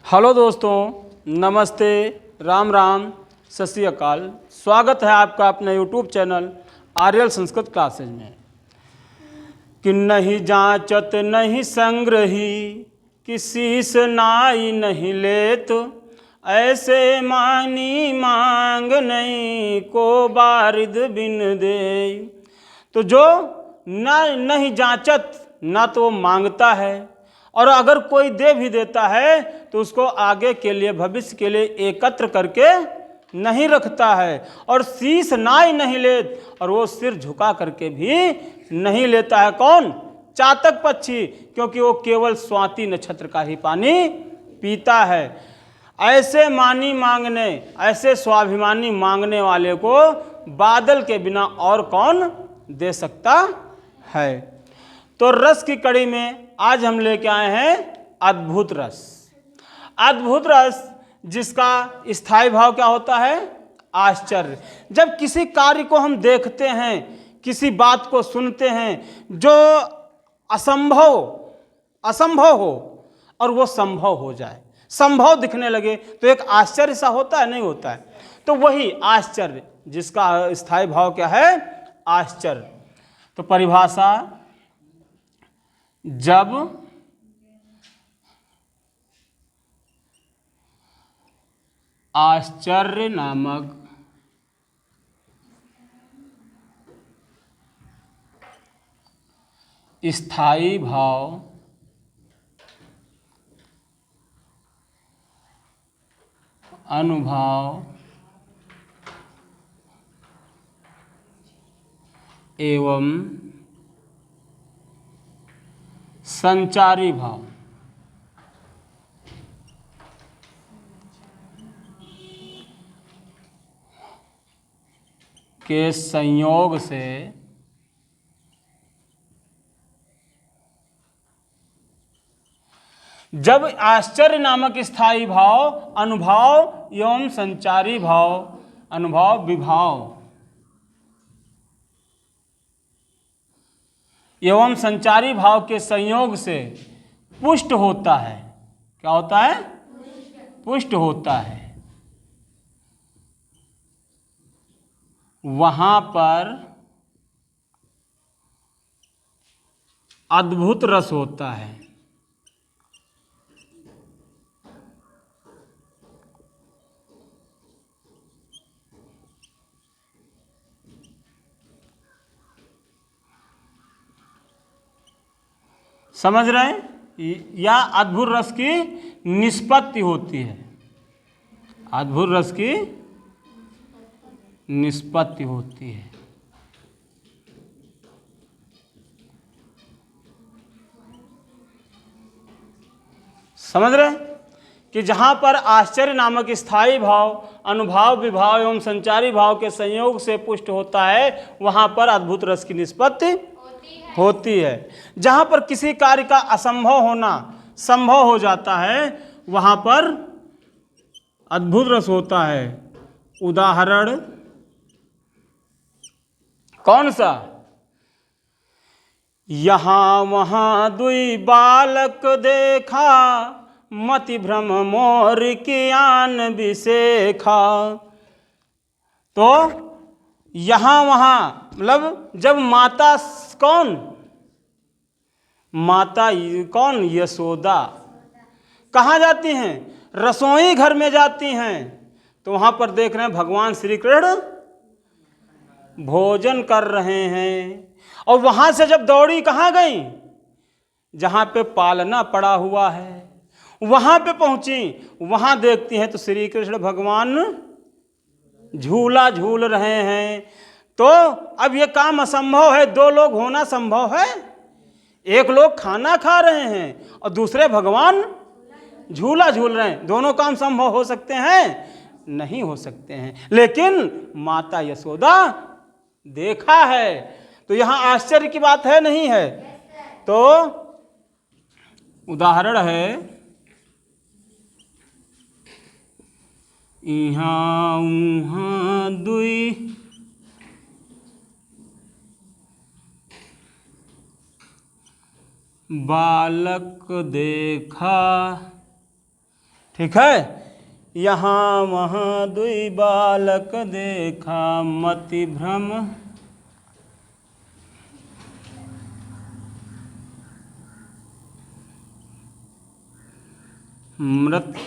Hello दोस्तों, नमस्ते, राम राम, सत श्री अकाल। स्वागत है आपका अपने यूट्यूब चैनल आर्यल संस्कृत क्लासेज में। कि नहीं जांचत नहीं संग्रही, किसी से नाई नहीं लेत, ऐसे मानी मांग नहीं को बारिद बिन दे। तो जो नहीं जांचत, ना तो वो मांगता है, और अगर कोई दे भी देता है तो उसको आगे के लिए, भविष्य के लिए एकत्र करके नहीं रखता है। और शीश नाई नहीं लेत, और वो सिर झुका करके भी नहीं लेता है। कौन? चातक पक्षी, क्योंकि वो केवल स्वाति नक्षत्र का ही पानी पीता है। ऐसे मानी मांगने, ऐसे स्वाभिमानी मांगने वाले को बादल के बिना और कौन दे सकता है। तो रस की कड़ी में आज हम लेके आए हैं अद्भुत रस। अद्भुत रस जिसका स्थायी भाव क्या होता है? आश्चर्य। जब किसी कार्य को हम देखते हैं, किसी बात को सुनते हैं जो असंभव हो और वो संभव हो जाए, संभव दिखने लगे, तो एक आश्चर्य सा होता है, नहीं होता है? तो वही आश्चर्य जिसका स्थायी भाव क्या है? आश्चर्य। तो परिभाषा, जब आश्चर्य नामक स्थायी भाव अनुभाव एवं संचारी भाव के संयोग से जब आश्चर्य नामक स्थायी भाव, अनुभाव एवं संचारी भाव, अनुभाव विभाव एवं संचारी भाव के संयोग से पुष्ट होता है। क्या होता है? पुष्ट होता है। वहां पर अद्भुत रस होता है। समझ रहे हैं? या अद्भुत रस की निष्पत्ति होती है। अद्भुत रस की निष्पत्ति होती है। समझ रहे हैं कि जहां पर आश्चर्य नामक स्थायी भाव, अनुभाव विभाव एवं संचारी भाव के संयोग से पुष्ट होता है, वहां पर अद्भुत रस की निष्पत्ति होती है। जहां पर किसी कार्य का असंभव होना संभव हो जाता है, वहां पर अद्भुत रस होता है। उदाहरण कौन सा? यहां वहां दुई बालक देखा, मति भ्रम मोर ज्ञान विशेखा। तो यहां वहां मतलब जब माता कौन? माता कौन? यशोदा कहाँ जाती हैं? रसोई घर में जाती हैं। तो वहां पर देख रहे हैं भगवान श्री कृष्ण भोजन कर रहे हैं, और वहां से जब दौड़ी कहाँ गई? जहां पे पालना पड़ा हुआ है वहां पे पहुंची। वहां देखती हैं तो श्री कृष्ण भगवान झूला झूल रहे हैं। तो अब ये काम असंभव है, दो लोग होना संभव है? एक लोग खाना खा रहे हैं और दूसरे भगवान झूला झूल रहे हैं। दोनों काम संभव हो सकते हैं? नहीं हो सकते हैं। लेकिन माता यशोदा देखा है, तो यहां आश्चर्य की बात है, नहीं है? तो उदाहरण है, इहाँ उहाँ दुई बालक देखा, ठीक है। यहाँ वहाँ दुई बालक देखा, मति भ्रम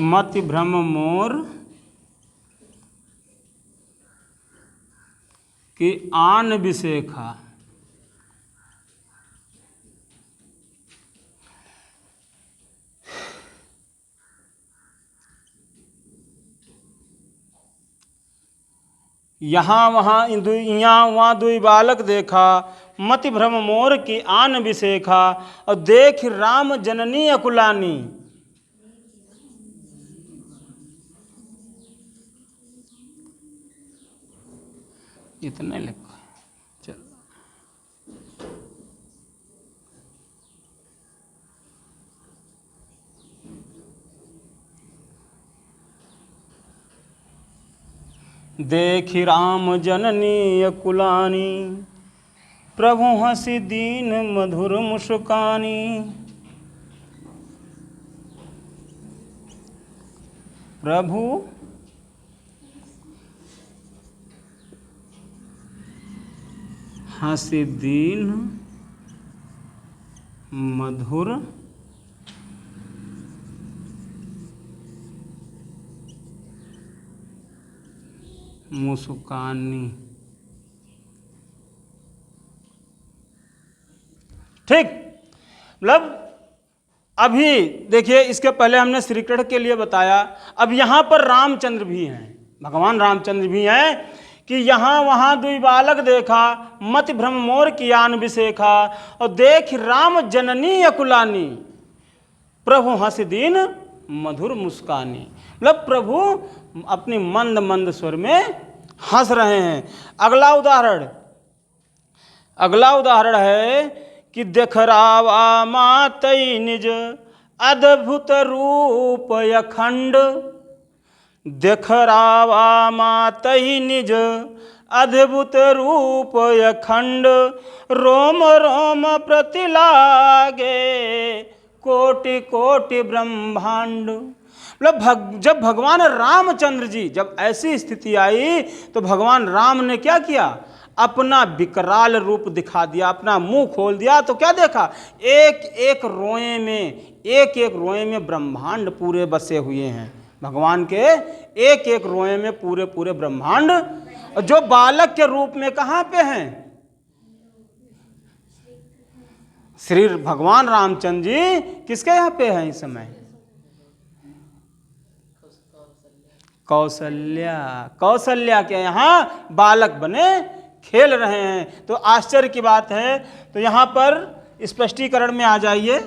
मति भ्रम मोर कि आन बिसेखा। यहाँ वहाँ यहाँ वहाँ दुई बालक देखा, मति भ्रम मोर की आन बिसेखा। और देख राम जननी अकुलानी। इतने लिखा है। चलो देखि राम जननी अकुलानी, प्रभु हंसी दीन मधुर मुस्कानी। प्रभु हंसी दीन मधुर मुस्कानी। ठीक, मतलब अभी देखिए, इसके पहले हमने श्री कृष्ण के लिए बताया, अब यहाँ पर रामचंद्र भी हैं, भगवान रामचंद्र भी हैं कि यहाँ वहाँ दुई बालक देखा, मति भ्रम मोर की आन बिसेखा। और देख राम जननी अकुलानी, प्रभु हंस दीन मधुर मुस्कानी। मतलब प्रभु अपनी मंद मंद स्वर में हंस रहे हैं। अगला उदाहरण है कि देख रावा मातई निज अद्भुत रूप अखंड। देख रावा मातई निज अद्भुत रूप अखंड, रोम रोम प्रति लागे कोटि कोटि ब्रह्मांड। मतलब जब भगवान रामचंद्र जी, जब ऐसी स्थिति आई तो भगवान राम ने क्या किया, अपना विकराल रूप दिखा दिया, अपना मुंह खोल दिया। तो क्या देखा, एक एक रोए में ब्रह्मांड पूरे बसे हुए हैं। भगवान के एक एक रोए में पूरे पूरे ब्रह्मांड, और जो बालक के रूप में कहाँ पे हैं, श्री भगवान रामचंद्र जी किसके यहाँ पे हैं इस समय, कौशल्या के यहाँ बालक बने खेल रहे हैं। तो आश्चर्य की बात है। तो यहाँ पर स्पष्टीकरण में आ जाइए।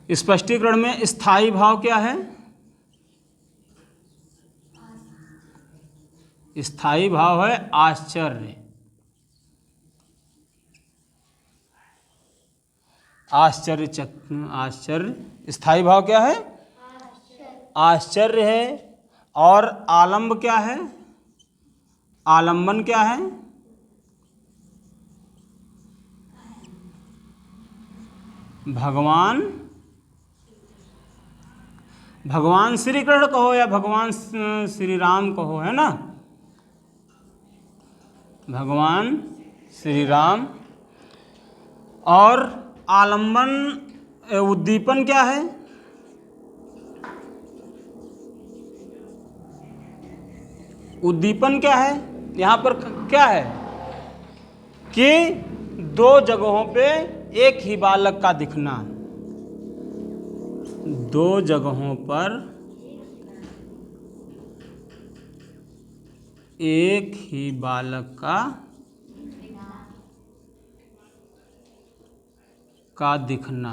स्पष्टीकरण में स्थायी भाव क्या है, स्थायी भाव है आश्चर्य। आश्चर्य स्थायी भाव क्या है, आश्चर्य है। और आलंब क्या है, आलंबन क्या है, भगवान श्री कृष्ण कहो या भगवान श्री राम कहो, है ना, भगवान श्री राम। और आलंबन उद्दीपन क्या है, उद्दीपन क्या है, यहाँ पर क्या है कि दो जगहों पे एक ही बालक का दिखना, दो जगहों पर एक ही बालक का दिखना।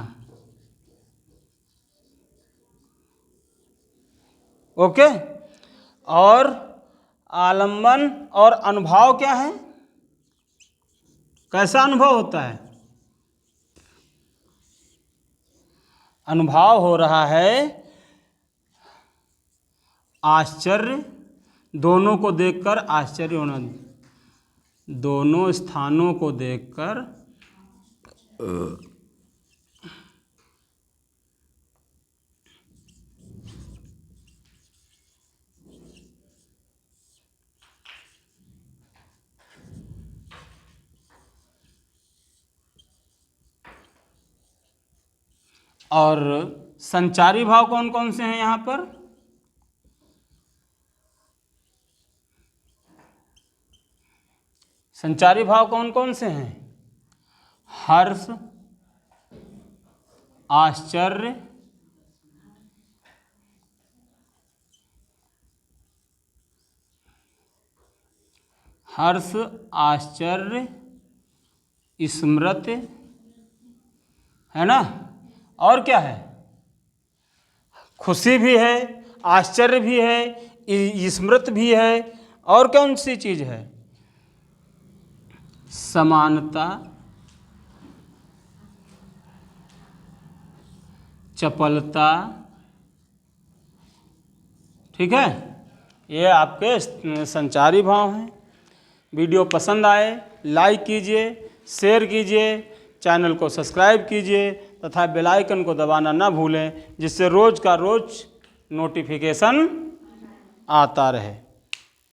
ओके। और आलंबन और अनुभाव क्या है, कैसा अनुभव होता है, अनुभव हो रहा है आश्चर्य, दोनों को देखकर आश्चर्य होना, दोनों स्थानों को देखकर और संचारी भाव कौन कौन से हैं यहाँ पर? संचारी भाव कौन कौन से हैं? हर्ष, आश्चर्य, हर्ष, आश्चर्य, स्मृति, है ना? और क्या है? खुशी भी है, आश्चर्य भी है, स्मृत भी है, और कौन सी चीज है? समानता, चपलता। ठीक है, ये आपके संचारी भाव हैं। वीडियो पसंद आए लाइक कीजिए, शेयर कीजिए, चैनल को सब्सक्राइब कीजिए तथा बेल आइकन को दबाना ना भूलें, जिससे रोज़ का रोज़ नोटिफिकेशन आता रहे।